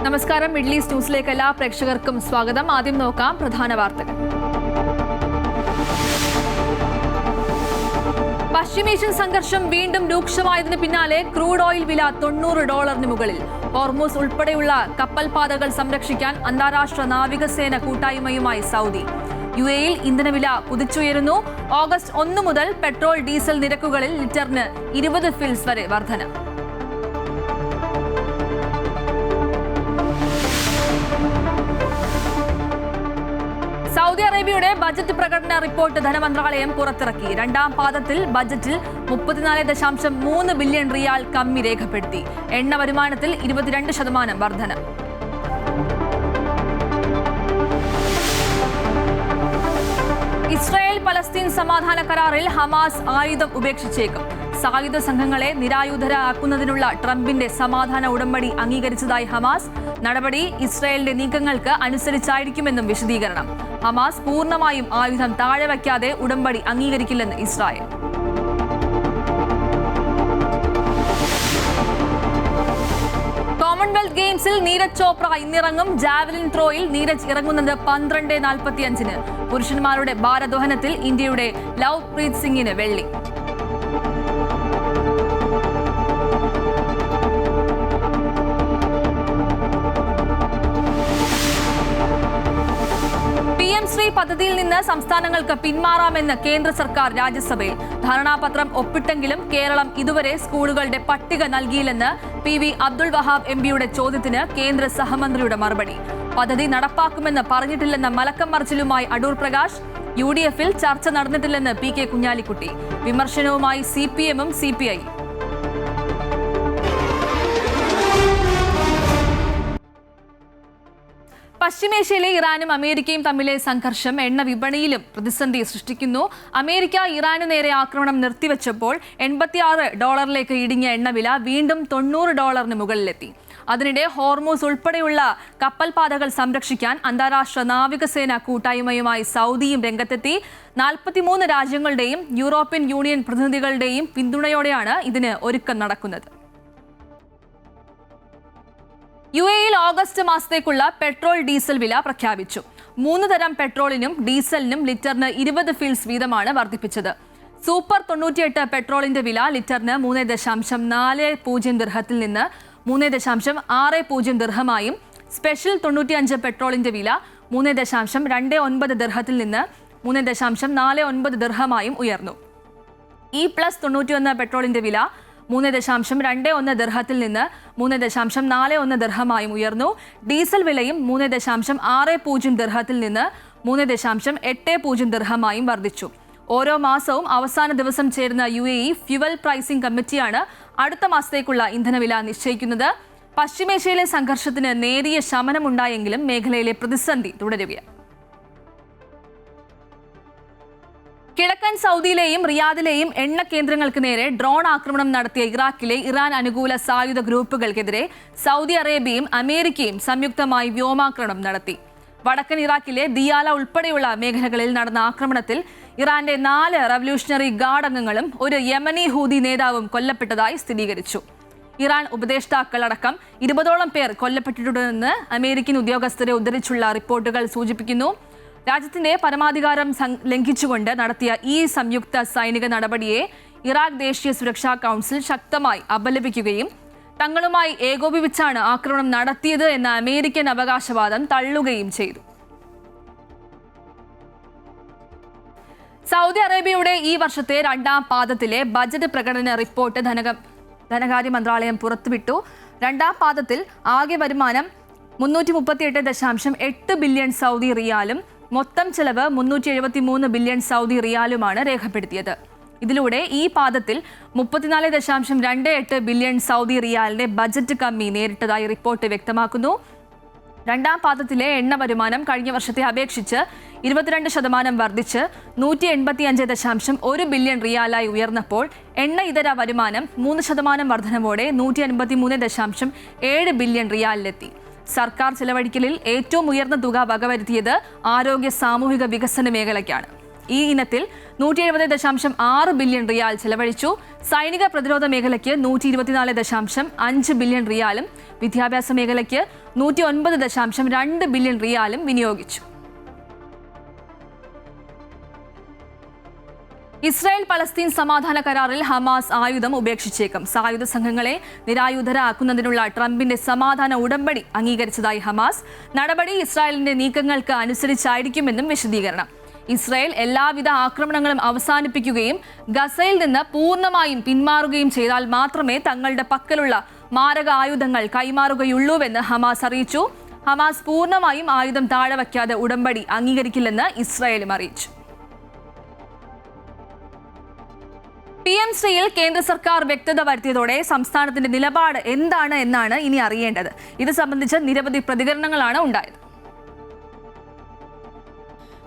നമസ്കാരം. Middle east ന്യൂസിലേക്ക് എല്ലാ പ്രേക്ഷകർക്കും സ്വാഗതം. ആദ്യം നോക്കാം പ്രധാന വാർത്തകൾ. പശ്ചിമേഷ്യൻ സംഘർഷം വീണ്ടും രൂക്ഷമായതിനു പിന്നാലെ ക്രൂഡ് ഓയിൽ വില $90 മുകളിൽ. ഹോർമൂസ് ഉൾപ്പെടെയുള്ള കപ്പൽ പാതകൾ സംരക്ഷിക്കാൻ അന്താരാഷ്ട്ര നാവികസേന കൂട്ടായ്മയുമായി സൗദി. UAE-യിൽ ഇന്ധനവില കുതിച്ചുയരുന്നു. ഓഗസ്റ്റ് 1 മുതൽ പെട്രോൾ ഡീസൽ നിരക്കുകളിൽ ലിറ്ററിന് 20 ഫിൽസ് വരെ വർധന. സൗദി അറേബ്യയുടെ ബജറ്റ് പ്രകടന റിപ്പോർട്ട് ധനമന്ത്രാലയം പുറത്തിറക്കി. രണ്ടാം പാദത്തിൽ ബജറ്റിൽ 34.3 ബില്യൺ റിയാൽ കമ്മി രേഖപ്പെടുത്തി. എണ്ണ വരുമാനത്തിൽ 22% വർധന. ഇസ്രായേൽ പലസ്തീൻ സമാധാന കരാറിൽ ഹമാസ് ആയുധം ഉപേക്ഷിച്ചേക്കും. സായുധ സംഘങ്ങളെ നിരായുധരാക്കുന്നതിനുള്ള ട്രംപിന്റെ സമാധാന ഉടമ്പടി അംഗീകരിച്ചതായി ഹമാസ്. നടപടി ഇസ്രായേലിന്റെ നീക്കങ്ങൾക്ക് അനുസരിച്ചായിരിക്കുമെന്നും വിശദീകരണം. ഹമാസ് പൂർണ്ണമായും ആയുധം താഴെ വയ്ക്കാതെ ഉടമ്പടി അംഗീകരിക്കില്ലെന്ന് ഇസ്രായേൽ. കോമൺവെൽത്ത് ഗെയിംസിൽ നീരജ് ചോപ്ര ഇന്നിറങ്ങും. ജാവലിൻ ത്രോയിൽ നീരജ് ഇറങ്ങുന്നത് 12:45-ന്. പുരുഷന്മാരുടെ ഭാരദ്വഹനത്തിൽ ഇന്ത്യയുടെ ലവ് പ്രീത് സിംഗിന് വെള്ളി. ശ്രീ പദ്ധതിയിൽ നിന്ന് സംസ്ഥാനങ്ങൾക്ക് പിന്മാറാമെന്ന് കേന്ദ്ര സർക്കാർ രാജ്യസഭയിൽ. ധാരണാപത്രം ഒപ്പിട്ടെങ്കിലും കേരളം ഇതുവരെ സ്കൂളുകളുടെ പട്ടിക നൽകിയില്ലെന്ന് PV അബ്ദുൾ വഹാബ് MPയുടെ ചോദ്യത്തിന് കേന്ദ്ര സഹമന്ത്രിയുടെ മറുപടി. പദ്ധതി നടപ്പാക്കുമെന്ന് പറഞ്ഞിട്ടില്ലെന്ന മലക്കം മറിച്ചിലുമായി അടൂർ പ്രകാശ്. UDF-ൽ ചർച്ച നടന്നിട്ടില്ലെന്ന് PK കുഞ്ഞാലിക്കുട്ടി. വിമർശനവുമായി CPM-ഉം CPI. പശ്ചിമേഷ്യയിലെ ഇറാനും അമേരിക്കയും തമ്മിലെ സംഘർഷം എണ്ണ വിപണിയിലും പ്രതിസന്ധി സൃഷ്ടിക്കുന്നു. അമേരിക്ക ഇറാനു നേരെ ആക്രമണം നിർത്തിവച്ചപ്പോൾ $86 ഇടിഞ്ഞ എണ്ണവില വീണ്ടും $90 മുകളിലെത്തി. അതിനിടെ ഹോർമൂസ് ഉൾപ്പെടെയുള്ള കപ്പൽ പാതകൾ സംരക്ഷിക്കാൻ അന്താരാഷ്ട്ര നാവികസേന കൂട്ടായ്മയുമായി സൗദിയും രംഗത്തെത്തി. 43 രാജ്യങ്ങളുടെയും യൂറോപ്യൻ യൂണിയൻ പ്രതിനിധികളുടെയും പിന്തുണയോടെയാണ് ഇതിന് ഒരുക്കം നടക്കുന്നത്. UAE-യിൽ ഓഗസ്റ്റ് മാസത്തേക്കുള്ള പെട്രോൾ ഡീസൽ വില പ്രഖ്യാപിച്ചു. 3 തരം പെട്രോളിനും ഡീസലിനും ലിറ്ററിന് 20 ഫിൽസ് വീതമാണ് വർദ്ധിപ്പിച്ചത്. സൂപ്പർ 98 പെട്രോളിന്റെ വില ലിറ്ററിന് 3.40 ദിർഹത്തിൽ നിന്ന് 3.60 ദിർഹമായും, സ്പെഷ്യൽ 95 പെട്രോളിന്റെ വില 3.29 ദിർഹത്തിൽ നിന്ന് 3.49 ദിർഹമായും ഉയർന്നു. E+91 പെട്രോളിന്റെ വില 3.21 ദിർഹത്തിൽ നിന്ന് 3.41 ദിർഹമായും ഉയർന്നു. ഡീസൽ വിലയും 3.60 ദിർഹത്തിൽ നിന്ന് 3.80 ദിർഹമായും വർദ്ധിച്ചു. ഓരോ മാസവും അവസാന ദിവസം ചേരുന്ന UAE ഫ്യുവൽ പ്രൈസിംഗ് കമ്മിറ്റിയാണ് അടുത്ത മാസത്തേക്കുള്ള ഇന്ധനവില നിശ്ചയിക്കുന്നത്. പശ്ചിമേഷ്യയിലെ സംഘർഷത്തിന് നേരിയ ശമനമുണ്ടായെങ്കിലും മേഖലയിലെ പ്രതിസന്ധി തുടരുകയാണ്. കിഴക്കൻ സൗദിയിലെയും റിയാദിലെയും എണ്ണ കേന്ദ്രങ്ങൾക്ക് നേരെ ഡ്രോൺ ആക്രമണം നടത്തിയ ഇറാഖിലെ ഇറാൻ അനുകൂല സായുധ ഗ്രൂപ്പുകൾക്കെതിരെ സൗദി അറേബ്യയും അമേരിക്കയും സംയുക്തമായി വ്യോമാക്രമണം നടത്തി. വടക്കൻ ഇറാഖിലെ ദിയാല ഉൾപ്പെടെയുള്ള മേഖലകളിൽ നടന്ന ആക്രമണത്തിൽ ഇറാന്റെ 4 റവല്യൂഷണറി ഗാർഡ് അംഗങ്ങളും ഒരു യമനി ഹൂതി നേതാവും കൊല്ലപ്പെട്ടതായി സ്ഥിരീകരിച്ചു. ഇറാൻ ഉപദേഷ്ടാക്കൾ അടക്കം 20ഓളം പേർ കൊല്ലപ്പെട്ടിട്ടുണ്ടെന്ന് അമേരിക്കൻ ഉദ്യോഗസ്ഥരെ ഉദ്ധരിച്ചുള്ള റിപ്പോർട്ടുകൾ സൂചിപ്പിക്കുന്നു. രാജ്യത്തിന്റെ പരമാധികാരം ലംഘിച്ചുകൊണ്ട് നടത്തിയ ഈ സംയുക്ത സൈനിക നടപടിയെ ഇറാഖ് ദേശീയ സുരക്ഷാ കൗൺസിൽ ശക്തമായി അപലപിക്കുകയും തങ്ങളുമായി ഏകോപിപ്പിച്ചാണ് ആക്രമണം നടത്തിയത് എന്ന അമേരിക്കൻ അവകാശവാദം തള്ളുകയും ചെയ്തു. സൗദി അറേബ്യയുടെ ഈ വർഷത്തെ രണ്ടാം പാദത്തിലെ ബജറ്റ് പ്രകടന റിപ്പോർട്ട് ധനകാര്യ മന്ത്രാലയം പുറത്തുവിട്ടു. രണ്ടാം പാദത്തിൽ ആകെ വരുമാനം 338.8 ബില്യൺ സൗദി റിയാലും മൊത്തം ചെലവ് 373 ബില്യൺ സൗദി റിയാലുമാണ് രേഖപ്പെടുത്തിയത്. ഇതിലൂടെ ഈ പാദത്തിൽ 34.28 ബില്യൺ സൗദി റിയാലിന്റെ ബജറ്റ് കമ്മി നേരിട്ടതായി റിപ്പോർട്ട് വ്യക്തമാക്കുന്നു. രണ്ടാം പാദത്തിലെ എണ്ണ വരുമാനം കഴിഞ്ഞ വർഷത്തെ അപേക്ഷിച്ച് 22% വർദ്ധിച്ച് 185.1 ബില്യൺ റിയാലായി ഉയർന്നപ്പോൾ എണ്ണ ഇതര വരുമാനം 3% വർധനവോടെ 155.7 ബില്യൺ റിയാലിലെത്തി. സർക്കാർ ചെലവഴിക്കലിൽ ഏറ്റവും ഉയർന്ന തുക വകവരുത്തിയത് ആരോഗ്യ സാമൂഹിക വികസന മേഖലയ്ക്കാണ്. ഈ ഇനത്തിൽ 170.6 ബില്യൺ റിയാൽ ചെലവഴിച്ചു. സൈനിക പ്രതിരോധ മേഖലയ്ക്ക് 124.5 ബില്യൺ റിയാലും വിദ്യാഭ്യാസ മേഖലയ്ക്ക് 109.2 ബില്യൺ റിയാലും വിനിയോഗിച്ചു. ഇസ്രായേൽ പലസ്തീൻ സമാധാന കരാറിൽ ഹമാസ് ആയുധം ഉപേക്ഷിച്ചേക്കും. സായുധ സംഘങ്ങളെ നിരായുധരാക്കുന്നതിനുള്ള ട്രംപിന്റെ സമാധാന ഉടമ്പടി അംഗീകരിച്ചതായി ഹമാസ്. നടപടി ഇസ്രായേലിന്റെ നീക്കങ്ങൾക്ക് അനുസരിച്ചായിരിക്കുമെന്നും വിശദീകരണം. ഇസ്രായേൽ എല്ലാവിധ ആക്രമണങ്ങളും അവസാനിപ്പിക്കുകയും ഗസയിൽ നിന്ന് പൂർണ്ണമായും പിന്മാറുകയും ചെയ്താൽ മാത്രമേ തങ്ങളുടെ പക്കലുള്ള മാരക ആയുധങ്ങൾ കൈമാറുകയുള്ളൂവെന്ന് ഹമാസ് അറിയിച്ചു. ഹമാസ് പൂർണ്ണമായും ആയുധം താഴെ വയ്ക്കാതെ ഉടമ്പടി അംഗീകരിക്കില്ലെന്ന് ഇസ്രായേലും അറിയിച്ചു. PMCയിൽ കേന്ദ്ര സർക്കാർ വ്യക്തത വരുത്തിയതോടെ സംസ്ഥാനത്തിന്റെ നിലപാട് എന്താണ് എന്നാണ് ഇനി അറിയേണ്ടത്. ഇത് സംബന്ധിച്ച് നിരവധി പ്രതികരണങ്ങളാണ് ഉണ്ടായത്.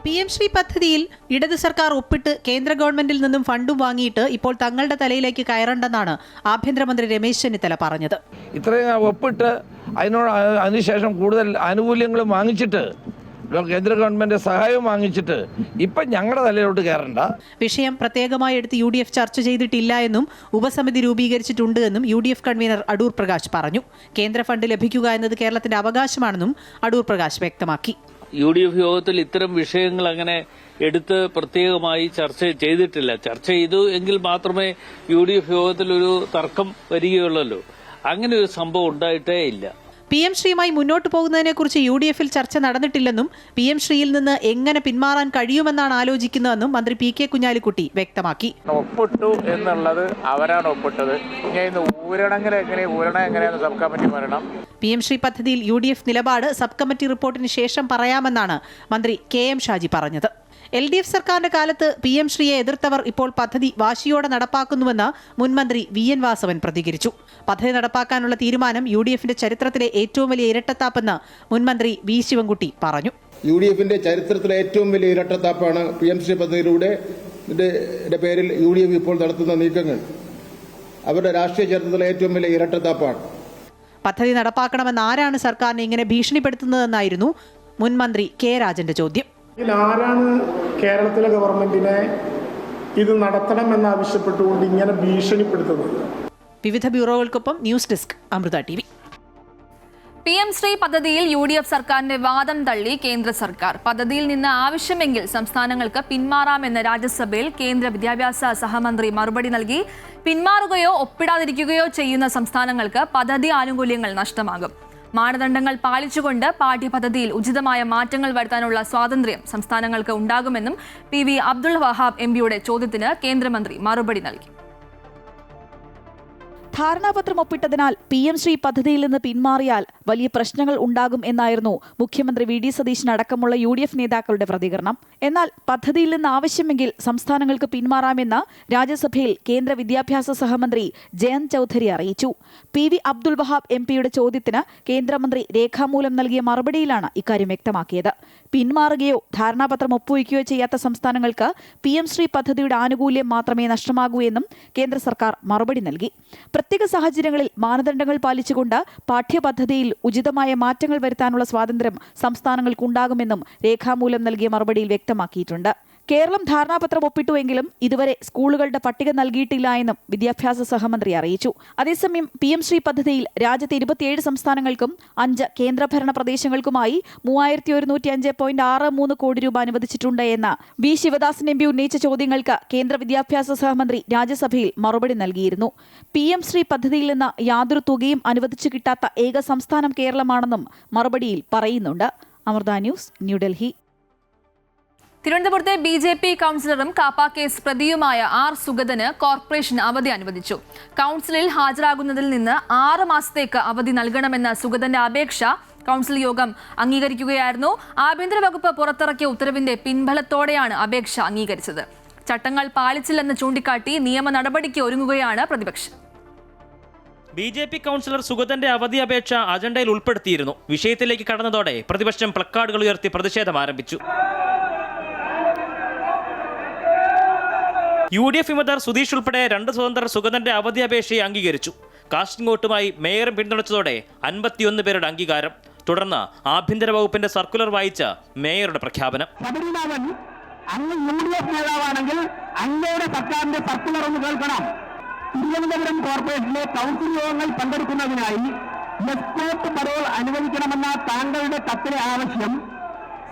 PM ശ്രീ പദ്ധതിയിൽ ഇടത് സർക്കാർ ഒപ്പിട്ട് കേന്ദ്ര ഗവൺമെന്റിൽ നിന്നും ഫണ്ടും വാങ്ങിയിട്ട് ഇപ്പോൾ തങ്ങളുടെ തലയിലേക്ക് കയറണ്ടെന്നാണ് ആഭ്യന്തരമന്ത്രി രമേശ് ചെന്നിത്തല പറഞ്ഞത്. ഇത്രയും ഒപ്പിട്ട് അതിനുശേഷം കൂടുതൽ ആനുകൂല്യങ്ങളും വാങ്ങിച്ചിട്ട് കേന്ദ്ര ഗവൺമെന്റ് സഹായം വാങ്ങിച്ചിട്ട് ഇപ്പം ഞങ്ങളുടെ തലയിലോട്ട് കയറണ്ട. വിഷയം പ്രത്യേകമായി എടുത്ത് UDF ചർച്ച ചെയ്തിട്ടില്ല എന്നും ഉപസമിതി രൂപീകരിച്ചിട്ടുണ്ട് എന്നും UDF കൺവീനർ അടൂർ പ്രകാശ് പറഞ്ഞു. കേന്ദ്ര ഫണ്ട് ലഭിക്കുക എന്നത് കേരളത്തിന്റെ അവകാശമാണെന്നും അടൂർ പ്രകാശ് വ്യക്തമാക്കി. UDF യോഗത്തിൽ ഇത്തരം വിഷയങ്ങൾ അങ്ങനെ എടുത്ത് പ്രത്യേകമായി ചർച്ച ചെയ്തിട്ടില്ല. ചർച്ച ചെയ്തു എങ്കിൽ മാത്രമേ UDF യോഗത്തിൽ ഒരു തർക്കം വരികയുള്ളല്ലോ. അങ്ങനെ ഒരു സംഭവം ഉണ്ടായിട്ടേ ഇല്ല. PM ശ്രീയുമായി മുന്നോട്ട് പോകുന്നതിനെക്കുറിച്ച് UDFൽ ചർച്ച നടന്നിട്ടില്ലെന്നും PM ശ്രീയിൽ നിന്ന് എങ്ങനെ പിന്മാറാൻ കഴിയുമെന്നാണ് ആലോചിക്കുന്നതെന്നും മന്ത്രി PK കുഞ്ഞാലിക്കുട്ടി വ്യക്തമാക്കി. ഒപ്പിട്ടു എന്നുള്ളത് അവരാണ് ഒപ്പിട്ടത്. ഊരണം സബ് കമ്മിറ്റി പറയണം. PM ശ്രീ പദ്ധതിയിൽ UDF നിലപാട് സബ് കമ്മിറ്റി റിപ്പോർട്ടിന് ശേഷം പറയാമെന്നാണ് മന്ത്രി KM ഷാജി പറഞ്ഞത്. LDF സർക്കാരിന്റെ കാലത്ത് PM ശ്രീയെ എതിർത്തവർ ഇപ്പോൾ പദ്ധതി വാശിയോടെ നടപ്പാക്കുന്നുവെന്ന് മുൻമന്ത്രി VN വാസവൻ പ്രതികരിച്ചു. പദ്ധതി നടപ്പാക്കാനുള്ള തീരുമാനം UDFന്റെ ചരിത്രത്തിലെ ഏറ്റവും വലിയ ഇരട്ടത്താപ്പെന്ന് മുൻമന്ത്രി V ശിവൻകുട്ടി പറഞ്ഞു. UDFന്റെ ചരിത്രത്തിലെ ഏറ്റവും വലിയ ഇരട്ടത്താപ്പാണ് PM ശ്രീ പദ്ധതിയിലൂടെ പേരിൽ UDF ഇപ്പോൾ നടത്തുന്ന നീക്കങ്ങൾ. അവരുടെ രാഷ്ട്രീയ ചരിത്രത്തിലെ ഏറ്റവും വലിയ ഇരട്ടത്താപ്പാണ്. പദ്ധതി നടപ്പാക്കണമെന്ന് ആരാണ് സർക്കാരിനെ ഇങ്ങനെ ഭീഷണിപ്പെടുത്തുന്നതെന്നായിരുന്നു മുൻമന്ത്രി K രാജന്റെ ചോദ്യം. ആരാണ് കേരളത്തിലെ ഗവൺമെന്റിനെ ഇത് നടത്തണമെന്ന് ആവശ്യപ്പെട്ടുകൊണ്ട് ഇങ്ങനെ ഭീഷണിപ്പെടുത്തുന്നത്? വിവിധ ബ്യൂറോകൾക്കൊപ്പം news desk Amrita TV. PM Shri പദ്ധതിയിൽ UDF സർക്കാരിന്റെ വാദം തള്ളി കേന്ദ്ര സർക്കാർ. പദ്ധതിയിൽ നിന്ന് ആവശ്യമെങ്കിൽ സംസ്ഥാനങ്ങൾക്ക് പിന്മാറാമെന്ന് രാജ്യസഭയിൽ കേന്ദ്ര വിദ്യാഭ്യാസ സഹമന്ത്രി മറുപടി നൽകി. പിന്മാറുകയോ ഒപ്പിടാതിരിക്കുകയോ ചെയ്യുന്ന സംസ്ഥാനങ്ങൾക്ക് പദ്ധതി ആനുകൂല്യങ്ങൾ നഷ്ടമാകും. മാനദണ്ഡങ്ങൾ പാലിച്ചുകൊണ്ട് പാഠ്യപദ്ധതിയിൽ ഉചിതമായ മാറ്റങ്ങൾ വരുത്താനുള്ള സ്വാതന്ത്ര്യം സംസ്ഥാനങ്ങൾക്ക് ഉണ്ടാകുമെന്നും PV അബ്ദുൾ വഹാബ് MPയുടെ ചോദ്യത്തിന് കേന്ദ്രമന്ത്രി മറുപടി നൽകി. ധാരണാപത്രം ഒപ്പിട്ടതിനാൽ PM ശ്രീ പദ്ധതിയിൽ നിന്ന് പിന്മാറിയാൽ വലിയ പ്രശ്നങ്ങൾ ഉണ്ടാകും എന്നായിരുന്നു മുഖ്യമന്ത്രി VD സതീശൻ അടക്കമുള്ള UDF നേതാക്കളുടെ പ്രതികരണം. എന്നാൽ പദ്ധതിയിൽ നിന്ന് ആവശ്യമെങ്കിൽ സംസ്ഥാനങ്ങൾക്ക് പിന്മാറാമെന്ന് രാജ്യസഭയിൽ കേന്ദ്ര വിദ്യാഭ്യാസ സഹമന്ത്രി ജയന്ത് ചൌധരി അറിയിച്ചു. PV അബ്ദുൾ വഹാബ് MPയുടെ ചോദ്യത്തിന് കേന്ദ്രമന്ത്രി രേഖാമൂലം നൽകിയ മറുപടിയിലാണ് ഇക്കാര്യം വ്യക്തമാക്കിയത്. പിന്മാറുകയോ ധാരണാപത്രം ഒപ്പുവയ്ക്കുകയോ ചെയ്യാത്ത സംസ്ഥാനങ്ങൾക്ക് PM ശ്രീ പദ്ധതിയുടെ ആനുകൂല്യം മാത്രമേ നഷ്ടമാകൂ എന്നും കേന്ദ്ര സർക്കാർ മറുപടി നൽകി. പ്രത്യേക സാഹചര്യങ്ങളിൽ മാനദണ്ഡങ്ങൾ പാലിച്ചുകൊണ്ട് പാഠ്യപദ്ധതിയിൽ ഉചിതമായ മാറ്റങ്ങൾ വരുത്താനുള്ള സ്വാതന്ത്ര്യം സംസ്ഥാനങ്ങൾക്കുണ്ടാകുമെന്നും രേഖാമൂലം നൽകിയ മറുപടിയിൽ വ്യക്തമാക്കിയിട്ടുണ്ട്. കേരളം ധാരണാപത്രം ഒപ്പിട്ടുവെങ്കിലും ഇതുവരെ സ്കൂളുകളുടെ പട്ടിക നൽകിയിട്ടില്ല എന്നും വിദ്യാഭ്യാസ സഹമന്ത്രി അറിയിച്ചു. അതേസമയം PM ശ്രീ പദ്ധതിയിൽ രാജ്യത്തെ 27 സംസ്ഥാനങ്ങൾക്കും 5 കേന്ദ്രഭരണ പ്രദേശങ്ങൾക്കുമായി 3105.63 കോടി രൂപ അനുവദിച്ചിട്ടുണ്ട് എന്ന് V ശിവദാസൻ MP ഉന്നയിച്ച ചോദ്യങ്ങൾക്ക് കേന്ദ്ര വിദ്യാഭ്യാസ സഹമന്ത്രി രാജ്യസഭയിൽ മറുപടി നൽകിയിരുന്നു. PM ശ്രീ പദ്ധതിയിൽ നിന്ന് യാതൊരു തുകയും അനുവദിച്ചു കിട്ടാത്ത ഏക സംസ്ഥാനം കേരളമാണെന്നും മറുപടിയിൽ പറയുന്നുണ്ട്. അമൃത ന്യൂസ്, ന്യൂഡൽഹി. തിരുവനന്തപുരത്തെ BJP കൗൺസിലറും കാപ്പ കേസ് പ്രതിയുമായ R സുഗതന് കോർപ്പറേഷൻ അവധി അനുവദിച്ചു. കൗൺസിലിൽ ഹാജരാകുന്നതിൽ നിന്ന് 6 മാസത്തേക്ക് അവധി നൽകണമെന്ന സുഗതന്റെ അപേക്ഷ കൗൺസിൽ യോഗം അംഗീകരിക്കുകയായിരുന്നു. ആഭ്യന്തര വകുപ്പ് പുറത്തിറക്കിയ ഉത്തരവിന്റെ പിൻബലത്തോടെയാണ് അപേക്ഷ അംഗീകരിച്ചത്. ചട്ടങ്ങൾ പാലിച്ചില്ലെന്ന് ചൂണ്ടിക്കാട്ടി നിയമ നടപടിക്ക് ഒരുങ്ങുകയാണ് പ്രതിപക്ഷം. BJP കൗൺസിലർ സുഗതന്റെ അവധി അപേക്ഷ അജണ്ടയിൽ ഉൾപ്പെടുത്തിയിരുന്നു. വിഷയത്തിലേക്ക് കടന്നതോടെ പ്രതിപക്ഷം പ്ലക്കാർഡുകൾ ഉയർത്തി പ്രതിഷേധം ആരംഭിച്ചു. UDF വിമതർ സുധീഷ് ഉൾപ്പെടെ 2 സ്വതന്ത്രർ സുഗതന്റെ അവധി അപേക്ഷയെ അംഗീകരിച്ചു. കാസ്റ്റിംഗ് വോട്ടുമായി മേയറും പിന്തുണച്ചതോടെ 51 പേരുടെ അംഗീകാരം. തുടർന്ന് ആഭ്യന്തര വകുപ്പിന്റെ സർക്കുലർ വായിച്ച മേയറുടെ പ്രഖ്യാപനം. അങ്ങ് UDF നേതാവാണെങ്കിൽ അങ്ങയുടെ സർക്കാരിന്റെ സർക്കുലർ ഒന്ന് കേൾക്കണം. തിരുവനന്തപുരം കോർപ്പറേഷനിലെ കൗൺസിൽ യോഗങ്ങൾ പങ്കെടുക്കുന്നതിനായി എസ്കോർട്ട് പരോൾ അനുവദിക്കണമെന്ന താങ്കളുടെ കത്തിലെ ആവശ്യം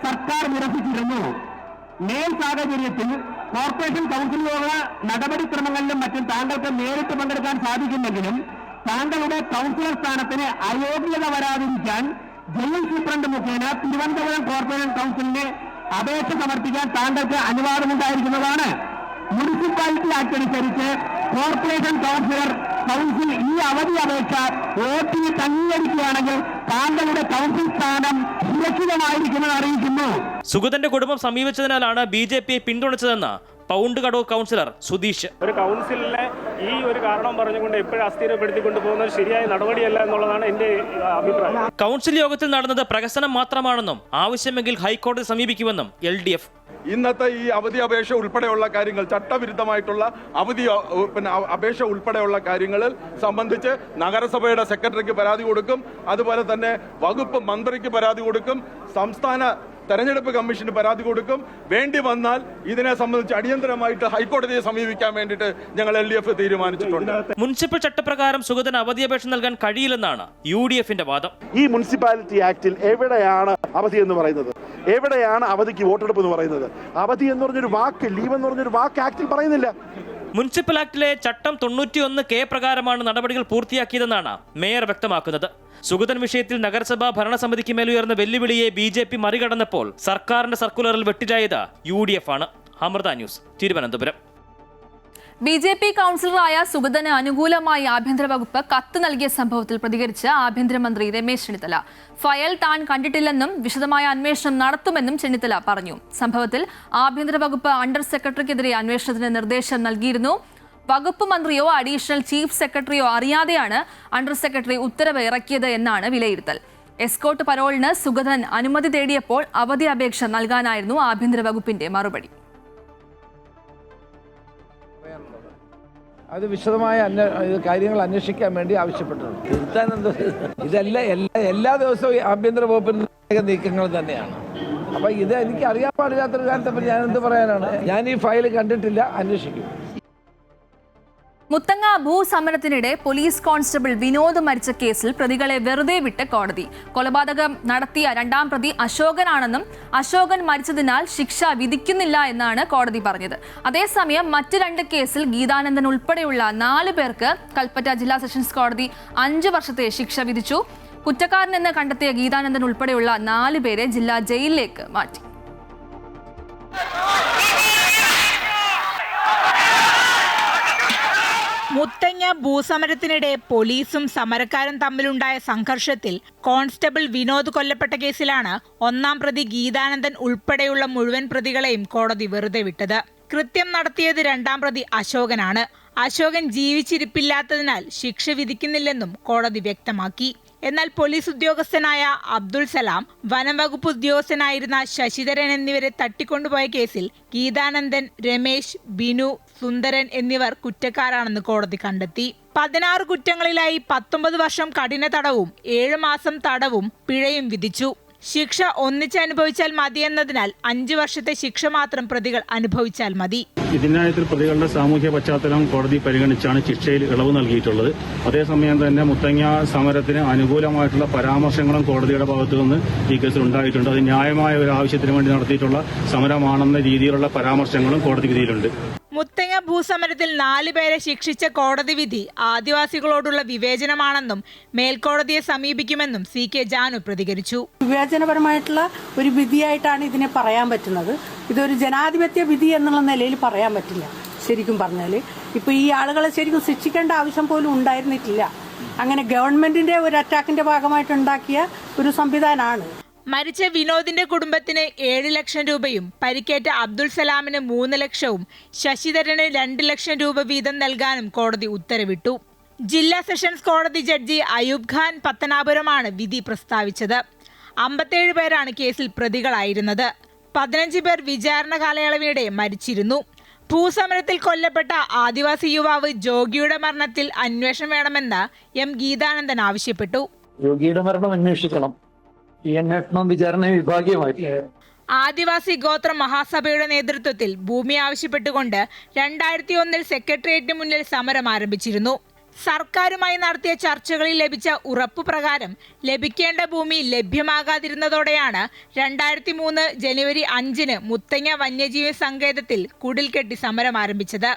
സർക്കാർ നിരസിച്ചിരുന്നു. മേൽ സാഹചര്യത്തിൽ കോർപ്പറേഷൻ കൗൺസിൽ യോഗ നടപടിക്രമങ്ങളിലും മറ്റും താങ്കൾക്ക് നേരിട്ട് പങ്കെടുക്കാൻ സാധിക്കുമെങ്കിലും താങ്കളുടെ കൗൺസിലർ സ്ഥാനത്തിന് അയോഗ്യത വരാതിരിക്കാൻ ജയിൽ സൂപ്രണ്ട് മുഖേന തിരുവനന്തപുരം കോർപ്പറേഷൻ കൗൺസിലിന് അപേക്ഷ സമർപ്പിക്കാൻ താങ്കൾക്ക് അനുവാദമുണ്ടായിരിക്കുന്നതാണ്. മുനിസിപ്പാലിറ്റി ആക്ട് അനുസരിച്ച് കോർപ്പറേഷൻ കൗൺസിൽ ഈ അവധി അപേക്ഷ വോട്ടിന് അംഗീകരിക്കുകയാണെങ്കിൽ താങ്കളുടെ കൗൺസിൽ സ്ഥാനം സുരക്ഷിതമായിരിക്കുമെന്ന് അറിയിക്കുന്നു. സുഗതന്റെ കുടുംബം സമീപിച്ചതിനാലാണ് BJP പിന്തുണച്ചതെന്ന് പൗണ്ട് കടവ് കൗൺസിലർ സുധീഷ്. ഒരു കൗൺസിലിനെ ഈ ഒരു കാരണം പറഞ്ഞുകൊണ്ട് എപ്പോഴും അസ്ഥിരപ്പെടുത്തിക്കൊണ്ട് പോകുന്നത് ശരിയായ നടപടിയല്ല എന്നുള്ളതാണ് എന്റെ അഭിപ്രായം. കൗൺസിൽ യോഗത്തിൽ നടന്നത് പ്രഹസനം മാത്രമാണെന്നും ആവശ്യമെങ്കിൽ ഹൈക്കോടതി സമീപിക്കുമെന്നും LDF. ഇന്നത്തെ ഈ അവധി അപേക്ഷ ഉൾപ്പെടെയുള്ള കാര്യങ്ങൾ, ചട്ടവിരുദ്ധമായിട്ടുള്ള അവധി അപേക്ഷ ഉൾപ്പെടെയുള്ള കാര്യങ്ങളിൽ സംബന്ധിച്ച് നഗരസഭയുടെ സെക്രട്ടറിക്ക് പരാതി കൊടുക്കും, അതുപോലെ തന്നെ വകുപ്പ് മന്ത്രിക്ക് പരാതി കൊടുക്കും, സംസ്ഥാന തെരഞ്ഞെടുപ്പ് കമ്മീഷന് പരാതി കൊടുക്കും. വേണ്ടി വന്നാൽ ഇതിനെ സംബന്ധിച്ച് അടിയന്തരമായിട്ട് ഹൈക്കോടതിയെ സമീപിക്കാൻ വേണ്ടിയിട്ട് ഞങ്ങൾ LDF തീരുമാനിച്ചിട്ടുണ്ട്. മുനിസിപ്പൽ ചട്ടപ്രകാരം സുഗതന് അവധി അപേക്ഷ നൽകാൻ കഴിയില്ലെന്നാണ് UDFന്റെ വാദം. ഈ മുനിസിപ്പാലിറ്റി ആക്ടിൽ എവിടെയാണ് അവധി എന്ന് പറയുന്നത്? എവിടെയാണ് അവധിക്ക് വോട്ടെടുപ്പ് എന്ന് പറയുന്നത്? അവധി എന്ന് പറഞ്ഞൊരു വാക്ക്, ലീവ് എന്ന് പറഞ്ഞൊരു വാക്ക് ആക്ടിൽ പറയുന്നില്ല. മുനിസിപ്പൽ ആക്ടിലെ ചട്ടം 91K പ്രകാരമാണ് നടപടികൾ പൂർത്തിയാക്കിയതെന്നാണ് മേയർ വ്യക്തമാക്കുന്നത്. സുഗതൻ വിഷയത്തിൽ നഗരസഭാ ഭരണസമിതിക്ക് മേലുയർന്ന വെല്ലുവിളിയെ BJP മറികടന്നപ്പോൾ സർക്കാരിന്റെ സർക്കുലറിൽ വെട്ടിലായത് UDF ആണ്. അമൃത ന്യൂസ്, തിരുവനന്തപുരം. BJP കൗൺസിലറായ സുഗതന് അനുകൂലമായി ആഭ്യന്തര വകുപ്പ് കത്ത് നൽകിയ സംഭവത്തിൽ പ്രതികരിച്ച് ആഭ്യന്തരമന്ത്രി രമേശ് ചെന്നിത്തല. ഫയൽ താൻ കണ്ടിട്ടില്ലെന്നും വിശദമായ അന്വേഷണം നടത്തുമെന്നും ചെന്നിത്തല പറഞ്ഞു. സംഭവത്തിൽ ആഭ്യന്തര വകുപ്പ് അണ്ടർ സെക്രട്ടറിക്കെതിരെ അന്വേഷണത്തിന് നിർദ്ദേശം നൽകിയിരുന്നു. വകുപ്പ് മന്ത്രിയോ അഡീഷണൽ ചീഫ് സെക്രട്ടറിയോ അറിയാതെയാണ് അണ്ടർ സെക്രട്ടറി ഉത്തരവ് ഇറക്കിയത് എന്നാണ് വിലയിരുത്തൽ. എസ്കോർട്ട് പരോളിന് സുഗതൻ അനുമതി തേടിയപ്പോൾ അവധി അപേക്ഷ നൽകാനായിരുന്നു ആഭ്യന്തര വകുപ്പിന്റെ മറുപടി. അത് വിശദമായ കാര്യങ്ങൾ അന്വേഷിക്കാൻ വേണ്ടി ആവശ്യപ്പെട്ടിട്ടുണ്ട്. എല്ലാ ദിവസവും ആഭ്യന്തര വകുപ്പിന്റെ നീക്കങ്ങൾ തന്നെയാണ്. അപ്പൊ ഇത് എനിക്ക് അറിയാൻ പാടില്ലാത്തൊരു കാര്യത്തെ ഞാൻ എന്ത് പറയാനാണ്? ഞാൻ ഈ ഫയൽ കണ്ടിട്ടില്ല, അന്വേഷിക്കും. മുത്തങ്ങ ഭൂസമരത്തിനിടെ പോലീസ് കോൺസ്റ്റബിൾ വിനോദ് മരിച്ച കേസിൽ പ്രതികളെ വെറുതെ വിട്ട് കോടതി. കൊലപാതകം നടത്തിയ രണ്ടാം പ്രതി അശോകനാണെന്നും അശോകൻ മരിച്ചതിനാൽ ശിക്ഷ വിധിക്കുന്നില്ല എന്നാണ് കോടതി പറഞ്ഞത്. അതേസമയം മറ്റ് 2 കേസിൽ ഗീതാനന്ദൻ ഉൾപ്പെടെയുള്ള 4 പേർക്ക് കൽപ്പറ്റ ജില്ലാ സെഷൻസ് കോടതി 5 വർഷത്തെ ശിക്ഷ വിധിച്ചു. കുറ്റക്കാരനെന്ന് കണ്ടെത്തിയ ഗീതാനന്ദൻ ഉൾപ്പെടെയുള്ള 4 പേരെ ജില്ലാ ജയിലിലേക്ക് മാറ്റി. മുത്തങ്ങ ഭൂസമരത്തിനിടെ പോലീസും സമരക്കാരും തമ്മിലുണ്ടായ സംഘർഷത്തിൽ കോൺസ്റ്റബിൾ വിനോദ് കൊല്ലപ്പെട്ട കേസിലാണ് 1-ാം പ്രതി ഗീതാനന്ദൻ ഉൾപ്പെടെയുള്ള മുഴുവൻ പ്രതികളെയും കോടതി വെറുതെ വിട്ടത്. കൃത്യം നടത്തിയത് 2-ാം പ്രതി അശോകനാണ്. അശോകൻ ജീവിച്ചിരിപ്പില്ലാത്തതിനാൽ ശിക്ഷ വിധിക്കുന്നില്ലെന്നും കോടതി വ്യക്തമാക്കി. എന്നാൽ പോലീസ് ഉദ്യോഗസ്ഥനായ അബ്ദുൾ സലാം, വനം വകുപ്പ് ഉദ്യോഗസ്ഥനായിരുന്ന ശശിധരൻ എന്നിവരെ തട്ടിക്കൊണ്ടുപോയ കേസിൽ ഗീതാനന്ദൻ, രമേശ്, ബിനു, സുന്ദരൻ എന്നിവർ കുറ്റക്കാരാണെന്ന് കോടതി കണ്ടെത്തി. 16 കുറ്റങ്ങളിലായി 19 വർഷം കഠിന തടവും 7 മാസം തടവും പിഴയും വിധിച്ചു. ശിക്ഷ ഒന്നിച്ച് അനുഭവിച്ചാൽ മതിയെന്നതിനാൽ 5 വർഷത്തെ ശിക്ഷ മാത്രം പ്രതികൾ അനുഭവിച്ചാൽ മതി. ഇതിനായത്തിൽ പ്രതികളുടെ സാമൂഹ്യ പശ്ചാത്തലം കോടതി പരിഗണിച്ചാണ് ശിക്ഷയിൽ ഇളവ് നൽകിയിട്ടുള്ളത്. അതേസമയം തന്നെ മുത്തങ്ങ സമരത്തിന് അനുകൂലമായിട്ടുള്ള പരാമർശങ്ങളും കോടതിയുടെ ഭാഗത്തു നിന്ന് ഈ കേസിൽ ഉണ്ടായിട്ടുണ്ട്. അത് ന്യായമായ ഒരു ആവശ്യത്തിന് വേണ്ടി നടത്തിയിട്ടുള്ള സമരമാണെന്ന രീതിയിലുള്ള പരാമർശങ്ങളും കോടതി വിധിയിലുണ്ട്. മുത്തങ്ങ ഭൂസമരത്തിൽ 4 പേരെ ശിക്ഷിച്ച കോടതി വിധി ആദിവാസികളോടുള്ള വിവേചനമാണെന്നും മേൽക്കോടതിയെ സമീപിക്കുമെന്നും CK ജാനു പ്രതികരിച്ചു. വിവേചനപരമായിട്ടുള്ള ഒരു വിധിയായിട്ടാണ് ഇതിനെ പറയാൻ പറ്റുന്നത്. ഇതൊരു ജനാധിപത്യ വിധി എന്നുള്ള നിലയിൽ പറയാൻ പറ്റില്ല. ശരിക്കും പറഞ്ഞാൽ ഇപ്പോൾ ഈ ആളുകളെ ശരിക്കും ശിക്ഷിക്കേണ്ട ആവശ്യം പോലും ഉണ്ടായിരുന്നിട്ടില്ല. അങ്ങനെ ഗവൺമെന്റിന്റെ ഒരു അറ്റാക്കിന്റെ ഭാഗമായിട്ടുണ്ടാക്കിയ ഒരു സംവിധാനമാണ്. മരിച്ച വിനോദിന്റെ കുടുംബത്തിന് 7 ലക്ഷം രൂപയും പരിക്കേറ്റ അബ്ദുൾ സലാമിന് 3 ലക്ഷവും ശശിധരന് 2 ലക്ഷം രൂപ വീതം നൽകാനും കോടതി ഉത്തരവിട്ടു. ജില്ലാ സെഷൻസ് കോടതി ജഡ്ജി അയൂബ് ഖാൻ പത്തനാപുരമാണ് വിധി പ്രസ്താവിച്ചത്. 57 പേരാണ് കേസിൽ പ്രതികളായിരുന്നത്. 15 പേർ വിചാരണ കാലയളവിനിടെ മരിച്ചിരുന്നു. ഭൂസമരത്തിൽ കൊല്ലപ്പെട്ട ആദിവാസി യുവാവ് ജോഗിയുടെ മരണത്തിൽ അന്വേഷണം വേണമെന്ന് M ഗീതാനന്ദൻ ആവശ്യപ്പെട്ടു. യോഗിയുടെ മരണം അന്വേഷിക്കണം. ഈ അന്വേഷണം വിചാരണ വിഭാഗീയമായി. ആദിവാസി ഗോത്ര മഹാസഭയുടെ നേതൃത്വത്തിൽ ഭൂമി ആവശ്യപ്പെട്ടുകൊണ്ട് 2001 സെക്രട്ടേറിയറ്റിന് മുന്നിൽ സമരം ആരംഭിച്ചിരുന്നു. സർക്കാരുമായി നടത്തിയ ചർച്ചകളിൽ ലഭിച്ച ഉറപ്പുപ്രകാരം ലഭിക്കേണ്ട ഭൂമി ലഭ്യമാകാതിരുന്നതോടെയാണ് 2003 ജനുവരി 5 മുത്തങ്ങ വന്യജീവി സങ്കേതത്തിൽ കുടിൽ കെട്ടി സമരം ആരംഭിച്ചത്.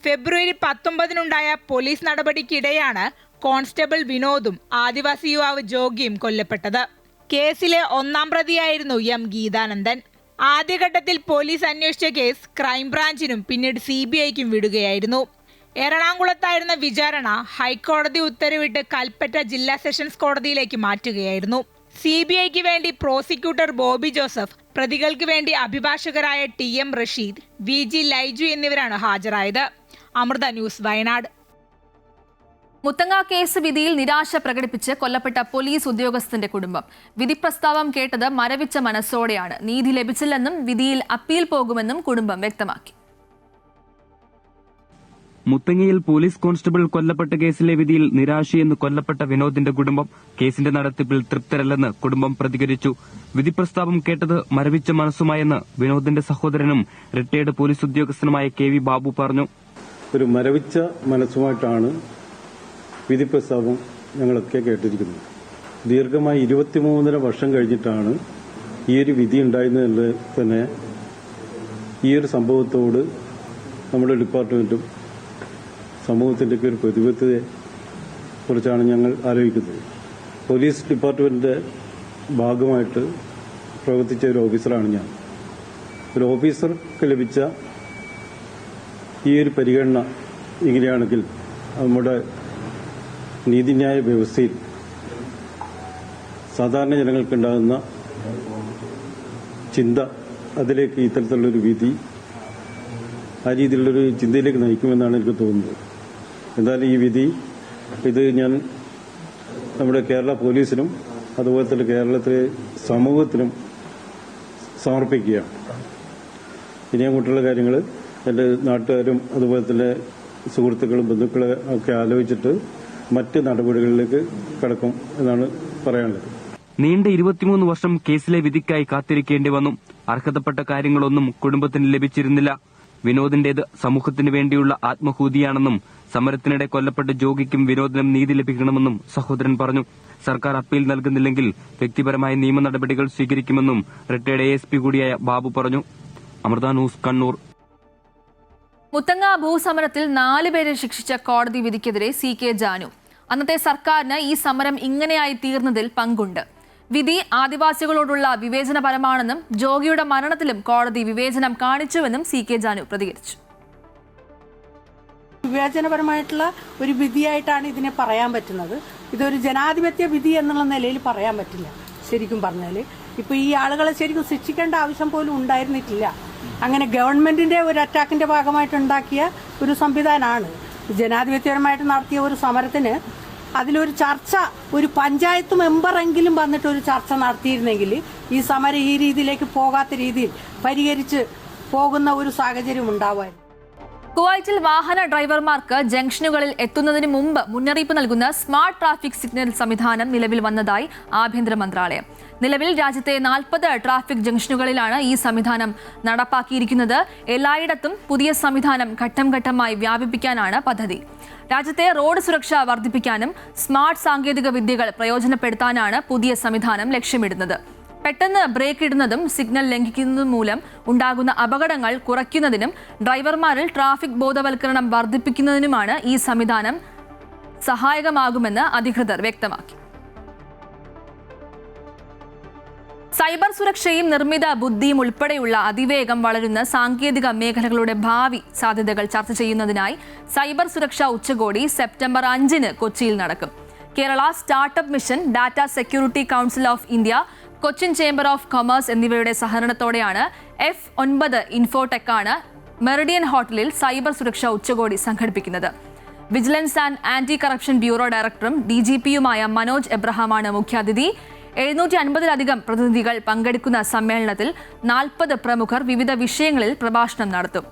ഫെബ്രുവരി 19 പോലീസ് നടപടിക്കിടെയാണ് കോൺസ്റ്റബിൾ വിനോദും ആദിവാസി യുവാവ് ജോഗിയും കൊല്ലപ്പെട്ടത്. കേസിലെ 1-ാം പ്രതിയായിരുന്നു എം ഗീതാനന്ദൻ. ആദ്യഘട്ടത്തിൽ പോലീസ് അന്വേഷിച്ച കേസ് ക്രൈംബ്രാഞ്ചിനും പിന്നീട് CBIക്കും വിടുകയായിരുന്നു. എറണാകുളത്തായിരുന്ന വിചാരണ ഹൈക്കോടതി ഉത്തരവിട്ട് കൽപ്പറ്റ ജില്ലാ സെഷൻസ് കോടതിയിലേക്ക് മാറ്റുകയായിരുന്നു. CBIക്ക് വേണ്ടി പ്രോസിക്യൂട്ടർ ബോബി ജോസഫ്, പ്രതികൾക്ക് വേണ്ടി അഭിഭാഷകരായ TM റഷീദ്, VG ലൈജു എന്നിവരാണ് ഹാജരായത്. അമൃത ന്യൂസ്, വയനാട്. മുത്തങ്ങ കേസ് വിധിയിൽ നിരാശ പ്രകടിപ്പിച്ച് കൊല്ലപ്പെട്ട പോലീസ് ഉദ്യോഗസ്ഥന്റെ കുടുംബം വിധി പ്രസ്താവം കേട്ടത് മരവിച്ച മനസ്സോടെയാണ്. നീതി ലഭിച്ചില്ലെന്നും വിധിയിൽ അപ്പീൽ പോകുമെന്നും കുടുംബം വ്യക്തമാക്കി. മുത്തങ്ങയിൽ പോലീസ് കോൺസ്റ്റബിൾ കൊല്ലപ്പെട്ട കേസിലെ വിധിയിൽ നിരാശയെന്ന് കൊല്ലപ്പെട്ട വിനോദിന്റെ കുടുംബം കേസിന്റെ നടത്തിപ്പിൽ തൃപ്തരല്ലെന്ന് കുടുംബം പ്രതികരിച്ചു. വിധി പ്രസ്താവം കേട്ടത് മരവിച്ച മനസ്സുമായെന്ന് വിനോദിന്റെ സഹോദരനും റിട്ടയർഡ് പോലീസ് ഉദ്യോഗസ്ഥനുമായ KV ബാബു പറഞ്ഞു. ഒരു മരവിച്ച മനസ്സുമായിട്ടാണ് വിധി പ്രസ്താവം ഞങ്ങളൊക്കെ കേട്ടിരിക്കുന്നത്. ദീർഘമായി 23 വർഷം കഴിഞ്ഞിട്ടാണ് ഈ ഒരു വിധി ഉണ്ടായിരുന്നത്. തന്നെ ഈ ഒരു സംഭവത്തോട് നമ്മുടെ ഡിപ്പാർട്ട്മെന്റും സമൂഹത്തിൻ്റെ ഒരു പ്രതിബദ്ധതയെ കുറിച്ചാണ് ഞങ്ങൾ ആലോചിക്കുന്നത്. പോലീസ് ഡിപ്പാർട്ട്മെന്റിന്റെ ഭാഗമായിട്ട് പ്രവർത്തിച്ച ഒരു ഓഫീസറാണ് ഞാൻ. ഒരു ഓഫീസർക്ക് ലഭിച്ച ഈ ഒരു പരിഗണന ഇങ്ങനെയാണെങ്കിൽ നമ്മുടെ നീതിന്യായ വ്യവസ്ഥയിൽ സാധാരണ ജനങ്ങൾക്കുണ്ടാകുന്ന ചിന്ത, അതിലേക്ക് ഇത്തരത്തിലുള്ളൊരു വിധി ആ രീതിയിലുള്ളൊരു ചിന്തയിലേക്ക് നയിക്കുമെന്നാണ് എനിക്ക് തോന്നുന്നത്. എന്തായാലും ഈ വിധി ഞാൻ നമ്മുടെ കേരള പോലീസിനും അതുപോലെ തന്നെ കേരളത്തിലെ സമൂഹത്തിനും സമർപ്പിക്കുകയാണ്. ഇനി അങ്ങോട്ടുള്ള കാര്യങ്ങൾ എൻ്റെ നാട്ടുകാരും അതുപോലെ തന്നെ സുഹൃത്തുക്കളും ബന്ധുക്കളെ ഒക്കെ ആലോചിച്ചിട്ട് മറ്റ് നടപടികളിലേക്ക് കടക്കും എന്നാണ് പറയാനുള്ളത്. നീണ്ട 23 വർഷം കേസിലെ വിധിക്കായി കാത്തിരിക്കേണ്ടി വന്നു. അർഹതപ്പെട്ട കാര്യങ്ങളൊന്നും കുടുംബത്തിന് ലഭിച്ചിരുന്നില്ല. വിനോദിന്റേത് സമൂഹത്തിന് വേണ്ടിയുള്ള ആത്മഹൂതിയാണെന്നും സമരത്തിനിടെ കൊല്ലപ്പെട്ട ജോഗിക്കും വിനോദിനും നീതി ലഭിക്കണമെന്നും സഹോദരൻ പറഞ്ഞു. സർക്കാർ അപ്പീൽ നൽകുന്നില്ലെങ്കിൽ വ്യക്തിപരമായ നിയമ നടപടികൾ സ്വീകരിക്കുമെന്നും റിട്ടയർഡ് ASP കൂടിയായ ബാബു പറഞ്ഞു. അമൃത ന്യൂസ്, കണ്ണൂർ. മുത്തങ്ങ ഭൂസമരത്തിൽ 4 പേരെ ശിക്ഷിച്ച കോടതി വിധിക്കെതിരെ CK ജാനു. അന്നത്തെ സർക്കാരിന് ഈ സമരം ഇങ്ങനെയായി തീർന്നതിൽ പങ്കുണ്ട്. വിധി ആദിവാസികളോടുള്ള വിവേചനപരമാണെന്നും ജോഗിയുടെ മരണത്തിലും കോടതി വിവേചനം കാണിച്ചുവെന്നും CK ജാനു പ്രതികരിച്ചു. വിവേചനപരമായിട്ടുള്ള ഒരു വിധിയായിട്ടാണ് ഇതിനെ പറയാൻ പറ്റുന്നത്. ഇതൊരു ജനാധിപത്യ വിധി എന്നുള്ള നിലയിൽ പറയാൻ പറ്റില്ല. ശരിക്കും പറഞ്ഞാൽ ഇപ്പോൾ ഈ ആളുകളെ ശരിക്കും ശിക്ഷിക്കേണ്ട ആവശ്യം പോലും ഉണ്ടായിരുന്നിട്ടില്ല. അങ്ങനെ ഗവൺമെന്റിന്റെ ഒരു അറ്റാക്കിന്റെ ഭാഗമായിട്ട് ഉണ്ടാക്കിയ ഒരു സംവിധാനമാണ്. ജനാധിപത്യപരമായിട്ട് നടത്തിയ ഒരു സമരത്തിന് അതിലൊരു ചർച്ച, ഒരു പഞ്ചായത്ത് മെമ്പറെങ്കിലും വന്നിട്ട് ഒരു ചർച്ച നടത്തിയിരുന്നെങ്കിൽ ഈ സമരം ഈ രീതിയിലേക്ക് പോകാത്ത രീതിയിൽ പരിഹരിച്ച് പോകുന്ന ഒരു സാഹചര്യം ഉണ്ടാവുമായിരുന്നു. കുവൈറ്റിൽ വാഹന ഡ്രൈവർമാർക്ക് ജംഗ്ഷനുകളിൽ എത്തുന്നതിന് മുമ്പ് മുന്നറിയിപ്പ് നൽകുന്ന സ്മാർട്ട് ട്രാഫിക് സിഗ്നൽ സംവിധാനം നിലവിൽ വന്നതായി ആഭ്യന്തര മന്ത്രാലയം. നിലവിൽ രാജ്യത്തെ 40 ട്രാഫിക് ജംഗ്ഷനുകളിലാണ് ഈ സംവിധാനം നടപ്പാക്കിയിരിക്കുന്നത്. എല്ലായിടത്തും പുതിയ സംവിധാനം ഘട്ടം ഘട്ടമായി വ്യാപിപ്പിക്കാനാണ് പദ്ധതി. രാജ്യത്തെ റോഡ് സുരക്ഷ വർദ്ധിപ്പിക്കാനും സ്മാർട്ട് സാങ്കേതിക വിദ്യകൾ പ്രയോജനപ്പെടുത്താനാണ് പുതിയ സംവിധാനം ലക്ഷ്യമിടുന്നത്. പെട്ടെന്ന് ബ്രേക്ക് ഇടുന്നതും സിഗ്നൽ ലംഘിക്കുന്നതും മൂലം ഉണ്ടാകുന്ന അപകടങ്ങൾ കുറയ്ക്കുന്നതിനും ഡ്രൈവർമാരിൽ ട്രാഫിക് ബോധവൽക്കരണം വർദ്ധിപ്പിക്കുന്നതിനുമാണ് ഈ സംവിധാനം സഹായകമാകുമെന്ന് അധികൃതർ വ്യക്തമാക്കി. സൈബർ സുരക്ഷയും നിർമ്മിത ബുദ്ധിയും ഉൾപ്പെടെയുള്ള അതിവേഗം വളരുന്ന സാങ്കേതിക മേഖലകളുടെ ഭാവി സാധ്യതകൾ ചർച്ച ചെയ്യുന്നതിനായി സൈബർ സുരക്ഷാ ഉച്ചകോടി സെപ്റ്റംബർ 5 കൊച്ചിയിൽ നടക്കും. Kerala startup mission, data security council of India, Cochin chamber of commerce എന്നിവയുടെ സഹകരണത്തോടെയാണ് F9 ഇൻഫോടെക്കാണ് മെറിഡിയൻ ഹോട്ടലിൽ സൈബർ സുരക്ഷാ ഉച്ചകോടി സംഘടിപ്പിക്കുന്നത്. Vigilance and anti corruption bureau ഡയറക്ടറും DGPയുമായ മനോജ് എബ്രഹാമാണ് മുഖ്യാതിഥി. 750-ലധികം പ്രതിനിധികൾ പങ്കെടുക്കുന്ന സമ്മേളനത്തിൽ 40 പ്രമുഖർ വിവിധ വിഷയങ്ങളിൽ പ്രഭാഷണം നടത്തും.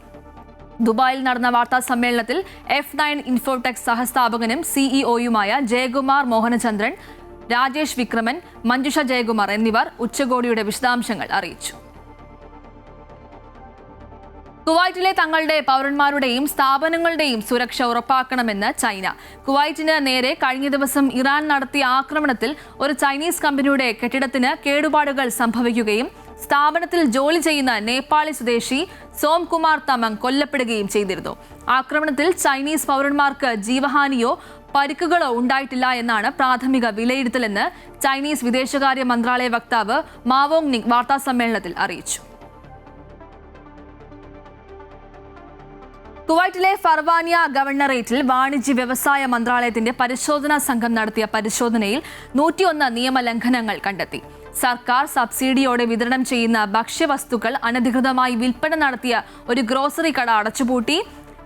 ദുബായിൽ നടന്ന വാർത്താ സമ്മേളനത്തിൽ F9 ഇൻഫോടെക് സഹസ്ഥാപകനും CEOയുമായ ജയകുമാർ മോഹനചന്ദ്രൻ, രാജേഷ് വിക്രമൻ, മഞ്ജുഷ ജയകുമാർ എന്നിവർ ഉച്ചകോടിയുടെ വിശദാംശങ്ങൾ അറിയിച്ചു. കുവൈറ്റിലെ തങ്ങളുടെ പൗരന്മാരുടെയും സ്ഥാപനങ്ങളുടെയും സുരക്ഷ ഉറപ്പാക്കണമെന്ന് ചൈന. കുവൈറ്റിന് നേരെ കഴിഞ്ഞ ദിവസം ഇറാൻ നടത്തിയ ആക്രമണത്തിൽ ഒരു ചൈനീസ് കമ്പനിയുടെ കെട്ടിടത്തിന് കേടുപാടുകൾ സംഭവിക്കുകയും സ്ഥാപനത്തിൽ ജോലി ചെയ്യുന്ന നേപ്പാളി സ്വദേശി സോംകുമാർ തമങ് കൊല്ലപ്പെടുകയും ചെയ്തിരുന്നു. ആക്രമണത്തിൽ ചൈനീസ് പൗരന്മാർക്ക് ജീവഹാനിയോ പരിക്കുകളോ ഉണ്ടായിട്ടില്ല എന്നാണ് പ്രാഥമിക വിലയിരുത്തലെന്ന് ചൈനീസ് വിദേശകാര്യ മന്ത്രാലയ വക്താവ് മാവോങ് നിങ് വാർത്താസമ്മേളനത്തിൽ അറിയിച്ചു. കുവൈറ്റിലെ ഫർവാനിയ ഗവർണറേറ്റിൽ വാണിജ്യ വ്യവസായ മന്ത്രാലയത്തിന്റെ പരിശോധനാ സംഘം നടത്തിയ പരിശോധനയിൽ 101 നിയമലംഘനങ്ങൾ കണ്ടെത്തി. സർക്കാർ സബ്സിഡിയോടെ വിതരണം ചെയ്യുന്ന ഭക്ഷ്യവസ്തുക്കൾ അനധികൃതമായി വിൽപ്പന നടത്തിയ ഒരു ഗ്രോസറി കട അടച്ചുപൂട്ടി,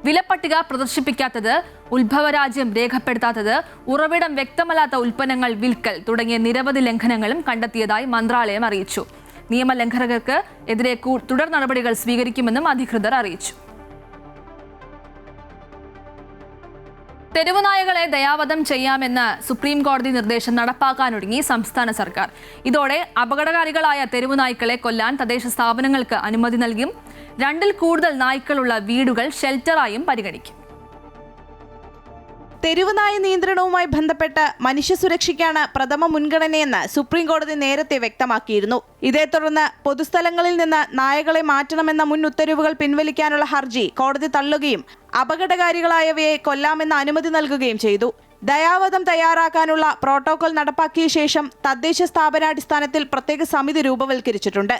വിലപ്പട്ടിക പ്രദർശിപ്പിക്കാത്തത്, ഉത്ഭവരാജ്യം രേഖപ്പെടുത്താത്തത്, ഉറവിടം വ്യക്തമല്ലാത്ത ഉൽപ്പന്നങ്ങൾ വിൽക്കൽ തുടങ്ങിയ നിരവധി ലംഘനങ്ങളും കണ്ടെത്തിയതായി മന്ത്രാലയം അറിയിച്ചു. നിയമലംഘകർക്ക് എതിരെ തുടർ നടപടികൾ സ്വീകരിക്കുമെന്നും അധികൃതർ അറിയിച്ചു. തെരുവുനായകളെ ദയാവധം ചെയ്യാമെന്ന സുപ്രീം കോടതി നിർദ്ദേശം നടപ്പാക്കാനൊരുങ്ങി സംസ്ഥാന സർക്കാർ. ഇതോടെ അപകടകാരികളായ തെരുവുനായ്ക്കളെ കൊല്ലാൻ തദ്ദേശ സ്ഥാപനങ്ങൾക്ക് അനുമതി നൽകും. 2ൽ കൂടുതൽ നായ്ക്കളുള്ള വീടുകൾ ഷെൽട്ടറായും പരിഗണിക്കും. തെരുവുനായ നിയന്ത്രണവുമായി ബന്ധപ്പെട്ട് മനുഷ്യസുരക്ഷയ്ക്കാണ് പ്രഥമ മുൻഗണനയെന്ന് സുപ്രീം കോടതി നേരത്തെ വ്യക്തമാക്കിയിരുന്നു. ഇതേ തുടർന്ന് പൊതുസ്ഥലങ്ങളിൽ നിന്ന് നായകളെ മാറ്റണമെന്ന മുൻ ഉത്തരവുകൾ പിൻവലിക്കാനുള്ള ഹർജി കോടതി തള്ളുകയും അപകടകാരികളായവയെ കൊല്ലാമെന്ന അനുമതി നൽകുകയും ചെയ്തു. ദയാവധം തയ്യാറാക്കാനുള്ള പ്രോട്ടോകോൾ നടപ്പാക്കിയ ശേഷം തദ്ദേശ സ്ഥാപനാടിസ്ഥാനത്തിൽ പ്രത്യേക സമിതി രൂപവൽക്കരിച്ചിട്ടുണ്ട്.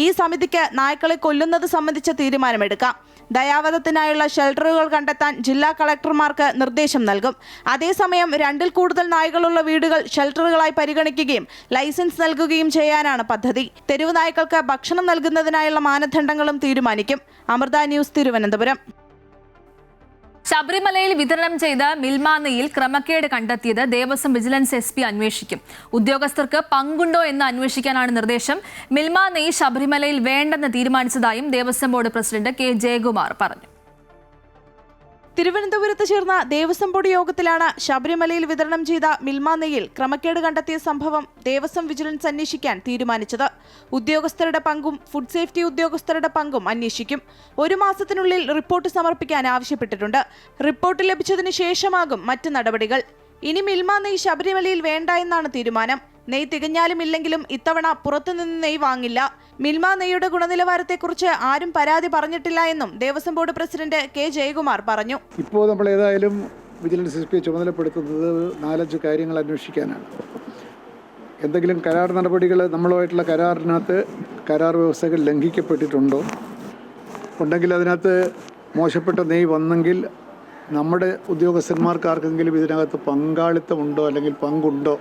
ഈ സമിതിക്ക് നായ്ക്കളെ കൊല്ലുന്നത് സംബന്ധിച്ച തീരുമാനമെടുക്കാം. ദയാവധത്തിനായുള്ള ഷെൽട്ടറുകൾ കണ്ടെത്താൻ ജില്ലാ കളക്ടർമാർക്ക് നിർദ്ദേശം നൽകും. അതേസമയം 2ൽ കൂടുതൽ നായ്ക്കളുള്ള വീടുകൾ ഷെൽട്ടറുകളായി പരിഗണിക്കുകയും ലൈസൻസ് നൽകുകയും ചെയ്യാനാണ് പദ്ധതി. തെരുവ് നായ്ക്കൾക്ക് ഭക്ഷണം നൽകുന്നതിനായുള്ള മാനദണ്ഡങ്ങളും തീരുമാനിക്കും. അമൃത ന്യൂസ്, തിരുവനന്തപുരം. ശബരിമലയിൽ വിതരണം ചെയ്ത മിൽമ നെയ്യിൽ ക്രമക്കേട് കണ്ടെത്തിയത് ദേവസ്വം വിജിലൻസ് SP അന്വേഷിക്കും. ഉദ്യോഗസ്ഥർക്ക് പങ്കുണ്ടോ എന്ന് അന്വേഷിക്കാനാണ് നിർദ്ദേശം. മിൽമ നെയ്യ് ശബരിമലയിൽ വേണ്ടെന്ന് തീരുമാനിച്ചതായും Devaswom board president K. Jayakumar പറഞ്ഞു. തിരുവനന്തപുരത്ത് ചേർന്ന ദേവസ്വം ബോർഡ് യോഗത്തിലാണ് ശബരിമലയിൽ വിതരണം ചെയ്ത മിൽമ നെയ്യിൽ ക്രമക്കേട് കണ്ടെത്തിയ സംഭവം ദേവസ്വം വിജിലൻസ് അന്വേഷിക്കാൻ തീരുമാനിച്ചത്. ഉദ്യോഗസ്ഥരുടെ പങ്കും ഫുഡ് സേഫ്റ്റി ഉദ്യോഗസ്ഥരുടെ പങ്കും അന്വേഷിക്കും. 1 മാസത്തിനുള്ളിൽ റിപ്പോർട്ട് സമർപ്പിക്കാൻ ആവശ്യപ്പെട്ടിട്ടുണ്ട്. റിപ്പോർട്ട് ലഭിച്ചതിന് ശേഷമാകും മറ്റ് നടപടികൾ. ഇനി മിൽമ നെയ്യ് ശബരിമലയിൽ വേണ്ട എന്നാണ് തീരുമാനം. നെയ്യ് തികഞ്ഞാലും ഇല്ലെങ്കിലും ഇത്തവണ പുറത്തുനിന്ന് നെയ്യ് വാങ്ങില്ല. മിൽമ നെയ്യുടെ ഗുണനിലവാരത്തെക്കുറിച്ച് ആരും പരാതി പറഞ്ഞിട്ടില്ല എന്നും Devaswom board president K. Jayakumar പറഞ്ഞു. ഇപ്പോൾ നമ്മൾ ഏതായാലും വിജിലൻസ് SP ചുമതലപ്പെടുത്തുന്നത് 4-5 കാര്യങ്ങൾ അന്വേഷിക്കാനാണ്. എന്തെങ്കിലും കരാർ നടപടികൾ നമ്മളുമായിട്ടുള്ള കരാറിനകത്ത് കരാർ വ്യവസ്ഥകൾ ലംഘിക്കപ്പെട്ടിട്ടുണ്ടോ, ഉണ്ടെങ്കിൽ അതിനകത്ത് മോശപ്പെട്ട നെയ്യ് വന്നെങ്കിൽ നമ്മുടെ ഉദ്യോഗസ്ഥന്മാർക്ക് ആർക്കെങ്കിലും ഇതിനകത്ത് പങ്കാളിത്തമുണ്ടോ അല്ലെങ്കിൽ പങ്കുണ്ടോ,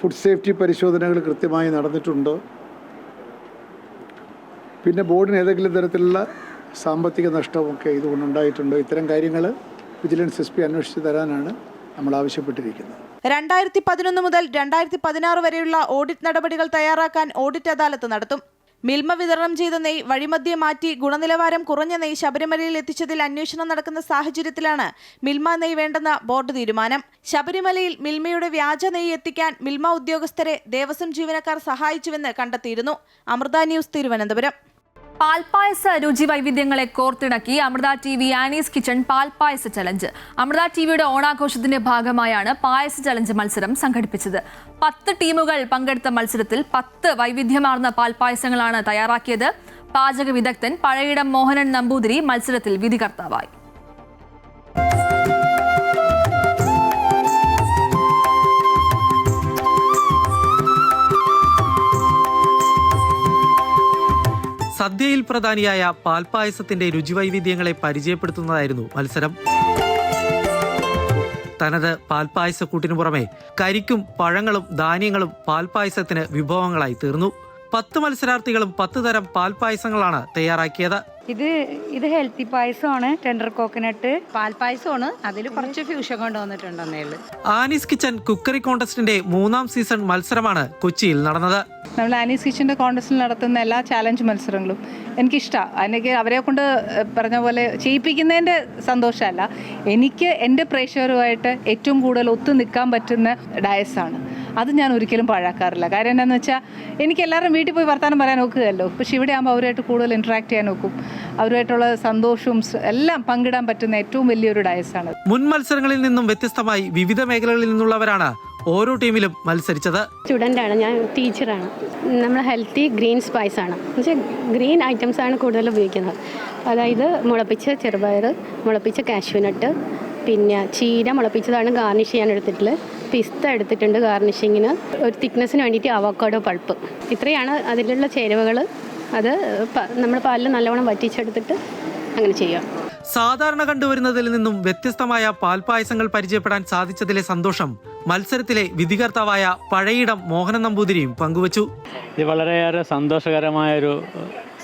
ഫുഡ് സേഫ്റ്റി പരിശോധനകൾ കൃത്യമായി നടന്നിട്ടുണ്ടോ, പിന്നെ ബോർഡിന് ഏതെങ്കിലും തരത്തിലുള്ള സാമ്പത്തിക നഷ്ടമൊക്കെ ഇതുകൊണ്ടുണ്ടായിട്ടുണ്ടോ, ഇത്തരം കാര്യങ്ങൾ വിജിലൻസ് SP അന്വേഷിച്ച് തരാനാണ് നമ്മൾ ആവശ്യപ്പെട്ടിരിക്കുന്നത്. 2011 മുതൽ 2016 വരെയുള്ള ഓഡിറ്റ് നടപടികൾ തയ്യാറാക്കാൻ ഓഡിറ്റ് അദാലത്ത് നടത്തും. മിൽമ വിതരണം ചെയ്ത നെയ്യ് വഴിമധ്യേ മാറ്റി ഗുണനിലവാരം കുറഞ്ഞ നെയ്യ് ശബരിമലയിൽ എത്തിച്ചതിൽ അന്വേഷണം നടക്കുന്ന സാഹചര്യത്തിലാണ് മിൽമ നെയ്യ് വേണ്ടെന്ന ബോർഡ് തീരുമാനം. ശബരിമലയിൽ മിൽമയുടെ വ്യാജ നെയ്യ് എത്തിക്കാൻ മിൽമ ഉദ്യോഗസ്ഥരെ ദേവസ്വം ജീവനക്കാർ സഹായിച്ചുവെന്ന് കണ്ടെത്തിയിരുന്നു. അമൃത ന്യൂസ്, തിരുവനന്തപുരം. പാൽപ്പായസ രുചി വൈവിധ്യങ്ങളെ കോർത്തിണക്കി അമൃത TV ആനീസ് കിച്ചൺ പാൽപ്പായസ ചലഞ്ച്. അമൃത TVയുടെ ഓണാഘോഷത്തിന്റെ ഭാഗമായാണ് പായസ ചലഞ്ച് മത്സരം സംഘടിപ്പിച്ചത്. 10 ടീമുകൾ പങ്കെടുത്ത മത്സരത്തിൽ 10 വൈവിധ്യമാർന്ന പാൽപ്പായസങ്ങളാണ് തയ്യാറാക്കിയത്. പാചക വിദഗ്ധൻ പഴയിടം മോഹനൻ നമ്പൂതിരി മത്സരത്തിൽ വിധികർത്താവായി. സദ്യയിൽ പ്രധാനിയായ പാൽപ്പായസത്തിന്റെ രുചിവൈവിധ്യങ്ങളെ പരിചയപ്പെടുത്തുന്നതായിരുന്നു മത്സരം. തനത് പാൽപ്പായസക്കൂട്ടിനു പുറമെ കരിക്കും പഴങ്ങളും ധാന്യങ്ങളും പാൽപ്പായസത്തിന് വിഭവങ്ങളായി തീർന്നു. 10 മത്സരാർത്ഥികളും 10 തരം പാൽപ്പായസങ്ങളാണ് തയ്യാറാക്കിയത്. ഇത് ഹെൽത്തി പായസമാണ്, ടെൻഡർ കോക്കനട്ട് പാൽപ്പായസമാണ്. അതിൽ കുറച്ച് ഫ്യൂഷൻ കൊണ്ടുവന്നിട്ടുണ്ടെന്നേ ഉള്ളൂ. ആനീസ് കിച്ചൺ കുക്കറി കോൺടെസ്റ്റിന്റെ 3ാം സീസൺ മത്സരമാണ് കൊച്ചിയിൽ നടന്നത്. നമ്മൾ ആനീസ് കിച്ചൻ്റെ കോൺടെസ്റ്റിൽ നടത്തുന്ന എല്ലാ ചാലഞ്ച് മത്സരങ്ങളും എനിക്കിഷ്ടമാണ്. എനിക്ക് അവരെ കൊണ്ട് പറഞ്ഞ പോലെ ചെയ്യിപ്പിക്കുന്നതിൻ്റെ സന്തോഷമല്ല, എനിക്ക് എൻ്റെ പ്രേക്ഷകരുമായിട്ട് ഏറ്റവും കൂടുതൽ ഒത്തു നിൽക്കാൻ പറ്റുന്ന ഡയസാണ്. അത് ഞാൻ ഒരിക്കലും പാഴാക്കാറില്ല. കാര്യം എന്താണെന്ന് വെച്ചാൽ എനിക്ക് എല്ലാവരും വീട്ടിൽ പോയി വർത്താനം പറയാൻ നോക്കുകയല്ലോ. പക്ഷെ ഇവിടെ ആകുമ്പോൾ അവരുമായിട്ട് കൂടുതൽ ഇൻട്രാക്ട് ചെയ്യാൻ നോക്കും. അവരുമായിട്ടുള്ള സന്തോഷവും എല്ലാം പങ്കിടാൻ പറ്റുന്ന ഏറ്റവും വലിയൊരു ഡയസാണ്. മുൻ മത്സരങ്ങളിൽ നിന്നും വ്യത്യസ്തമായി വിവിധ മേഖലകളിൽ നിന്നുള്ളവരാണ് ഓരോ ടീമിലും മത്സരിച്ചത്. സ്റ്റുഡൻ്റാണ്, ഞാൻ ടീച്ചറാണ്. നമ്മൾ ഹെൽത്തി ഗ്രീൻ സ്പൈസ് ആണ്, എന്നുവെച്ചാൽ ഗ്രീൻ ഐറ്റംസ് ആണ് കൂടുതൽ ഉപയോഗിക്കുന്നത്. അതായത് മുളപ്പിച്ച ചെറുപയർ, മുളപ്പിച്ച കാഷ്യൂനട്ട്, പിന്നെ ചീര മുളപ്പിച്ചതാണ് ഗാർണിഷ് ചെയ്യാൻ എടുത്തിട്ടുള്ളത്. പിസ്ത എടുത്തിട്ടുണ്ട് ഗാർണിഷിങ്ങിന്. ഒരു തിക്നെസ്സിന് വേണ്ടിയിട്ട് അവോക്കാഡോ പൾപ്പ്. ഇത്രയാണ് അതിലുള്ള ചേരുവകൾ. അത് നമ്മൾ പാലിൽ നല്ലവണ്ണം വറ്റിച്ചെടുത്തിട്ട് അങ്ങനെ ചെയ്യാം. സാധാരണ കണ്ടുവരുന്നതിൽ നിന്നും വ്യത്യസ്തമായ പാൽപ്പായസങ്ങൾ പരിചയപ്പെടാൻ സാധിച്ചതിലെ സന്തോഷം മത്സരത്തിലെ വിധികർത്താവായ പഴയിടം മോഹനൻ നമ്പൂതിരിയും പങ്കുവച്ചു. ഇത് വളരെയേറെ സന്തോഷകരമായൊരു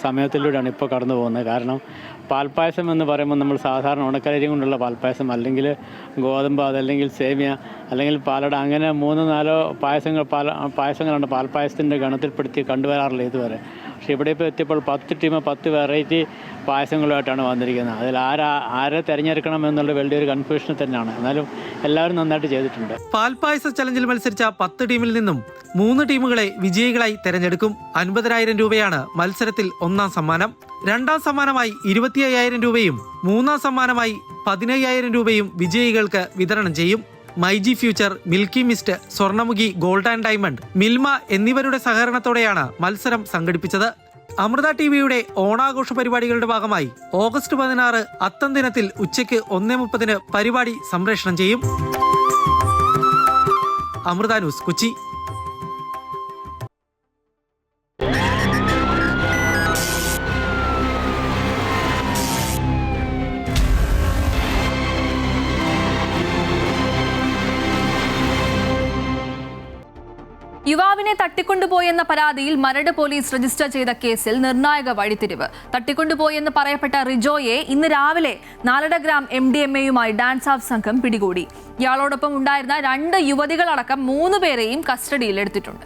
സമയത്തിലൂടെയാണ് ഇപ്പോൾ കടന്നു പോകുന്നത്. കാരണം പാൽപ്പായസം എന്ന് പറയുമ്പോൾ നമ്മൾ സാധാരണ ഉണക്കലരി കൊണ്ടുള്ള പാൽപ്പായസം, അല്ലെങ്കിൽ ഗോതമ്പ്, അതല്ലെങ്കിൽ സേമിയ, അല്ലെങ്കിൽ പാലട, അങ്ങനെ 3-4 പായസങ്ങളാണ് പാൽപ്പായസത്തിൻ്റെ ഗണത്തിൽപ്പെടുത്തി കണ്ടുവരാറില്ല ഇതുവരെ. പക്ഷേ ഇവിടെ ഇപ്പോൾ എത്തിയപ്പോൾ 10 ടീം 10 വെറൈറ്റി പായസങ്ങളുമായിട്ടാണ് വന്നിരിക്കുന്നത്. അതിൽ ആരെ തിരഞ്ഞെടുക്കണം എന്നുള്ള വലിയൊരു കൺഫ്യൂഷൻ തന്നെയാണ്. എന്നാലും എല്ലാവരും നന്നായിട്ട് ചെയ്തിട്ടുണ്ട്. പാൽപ്പായസ ചലഞ്ചിൽ മത്സരിച്ച 10 ടീമിൽ നിന്നും 3 ടീമുകളെ വിജയികളായി തെരഞ്ഞെടുക്കും. 50,000 രൂപയാണ് മത്സരത്തിൽ ഒന്നാം സമ്മാനം. രണ്ടാം സമ്മാനമായി 25,000 രൂപയും 3-ാം സമ്മാനമായി 15,000 രൂപയും വിജയികൾക്ക് വിതരണം ചെയ്യും. MyG Future, Milky Mist, Swarnamukhi, gold and diamond, Milma എന്നിവരുടെ സഹകരണത്തോടെയാണ് മത്സരം സംഘടിപ്പിച്ചത്. അമൃത ടിവിയുടെ ഓണാഘോഷ പരിപാടികളുടെ ഭാഗമായി ഓഗസ്റ്റ് 16 അത്തം ദിനത്തിൽ ഉച്ചയ്ക്ക് 1:30 പരിപാടി സംപ്രേഷണം ചെയ്യും. അമൃത ന്യൂസ്, കൊച്ചി. യുവാവിനെ തട്ടിക്കൊണ്ടുപോയെന്ന പരാതിയിൽ മരട് പോലീസ് രജിസ്റ്റർ ചെയ്ത കേസിൽ നിർണായക വഴിത്തിരിവ്. തട്ടിക്കൊണ്ടുപോയെന്ന് പറയപ്പെട്ട റിജോയെ ഇന്ന് രാവിലെ 4.5 ഗ്രാം MDMA-യുമായി ഡാൻസ് ഓഫ് സംഘം പിടികൂടി. ഇയാളോടൊപ്പം ഉണ്ടായിരുന്ന 2 യുവതികളടക്കം 3 പേരെയും കസ്റ്റഡിയിലെടുത്തിട്ടുണ്ട്.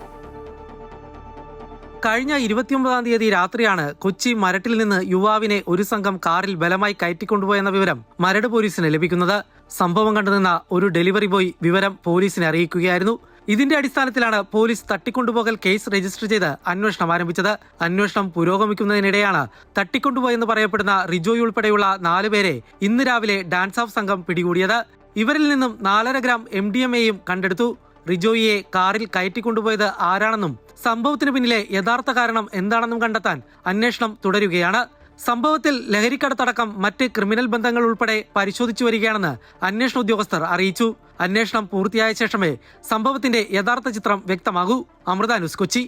കഴിഞ്ഞ 29-ാം തീയതി രാത്രിയാണ് കൊച്ചി മരട്ടിൽ നിന്ന് യുവാവിനെ ഒരു സംഘം കാറിൽ ബലമായി കയറ്റിക്കൊണ്ടുപോയെന്ന വിവരം മരട് പോലീസിന് ലഭിക്കുന്നത്. സംഭവം കണ്ടുനിന്ന ഒരു ഡെലിവറി ബോയ് വിവരം പോലീസിനെ അറിയിക്കുകയായിരുന്നു. ഇതിന്റെ അടിസ്ഥാനത്തിലാണ് പോലീസ് തട്ടിക്കൊണ്ടുപോകൽ കേസ് രജിസ്റ്റർ ചെയ്ത് അന്വേഷണം ആരംഭിച്ചത്. അന്വേഷണം പുരോഗമിക്കുന്നതിനിടെയാണ് തട്ടിക്കൊണ്ടുപോയെന്ന് പറയപ്പെടുന്ന റിജോയ് ഉൾപ്പെടെയുള്ള 4 പേരെ ഇന്ന് രാവിലെ ഡാൻസ് ഓഫ് സംഘം പിടികൂടിയത്. ഇവരിൽ നിന്നും 4.5 ഗ്രാം MDMA-യും കണ്ടെടുത്തു. റിജോയിയെ കാറിൽ കയറ്റിക്കൊണ്ടുപോയത് ആരാണെന്നും സംഭവത്തിന് പിന്നിലെ യഥാർത്ഥ കാരണം എന്താണെന്നും കണ്ടെത്താൻ അന്വേഷണം തുടരുകയാണ്. സംഭവത്തിൽ ലഹരിക്കടത്തടക്കം മറ്റ് ക്രിമിനൽ ബന്ധങ്ങൾ ഉൾപ്പെടെ പരിശോധിച്ചു വരികയാണെന്ന് അന്വേഷണ ഉദ്യോഗസ്ഥർ അറിയിച്ചു. അന്വേഷണം പൂർത്തിയായ ശേഷമേ സംഭവത്തിന്റെ യഥാർത്ഥ ചിത്രം വ്യക്തമാകൂ. അമൃത ന്യൂസ്, കൊച്ചി.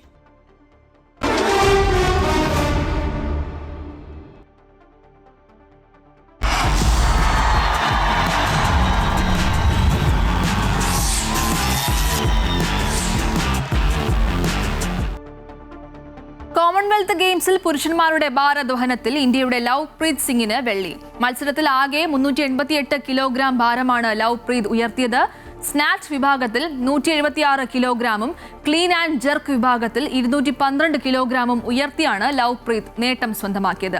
കോമൺവെൽത്ത് ഗെയിംസിൽ പുരുഷന്മാരുടെ ഭാരോദ്വഹനത്തിൽ ഇന്ത്യയുടെ ലവ്പ്രീത് സിംഗിന് വെള്ളി. മത്സരത്തിൽ ആകെ 388 കിലോഗ്രാം ഭാരമാണ് ലവ്പ്രീത് ഉയർത്തിയത്. സ്നാച്ച് വിഭാഗത്തിൽ 176 കിലോഗ്രാമും ക്ലീൻ ആൻഡ് ജെർക്ക് വിഭാഗത്തിൽ 212 കിലോഗ്രാമും ഉയർത്തിയാണ് ലവ്പ്രീത് നേട്ടം സ്വന്തമാക്കിയത്.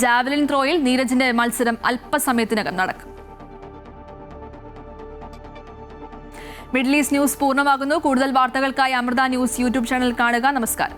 ജാവലിൻ ത്രോയിൽ നീരജിന്റെ മത്സരം അല്പസമയത്തിനകം നടക്കും. മിഡിൽ ഈസ്റ്റ് ന്യൂസ് പൂർണ്ണമാകുന്നു. കൂടുതൽ വാർത്തകൾക്കായി അമൃത ന്യൂസ് യൂട്യൂബ് ചാനൽ കാണുക. നമസ്കാരം.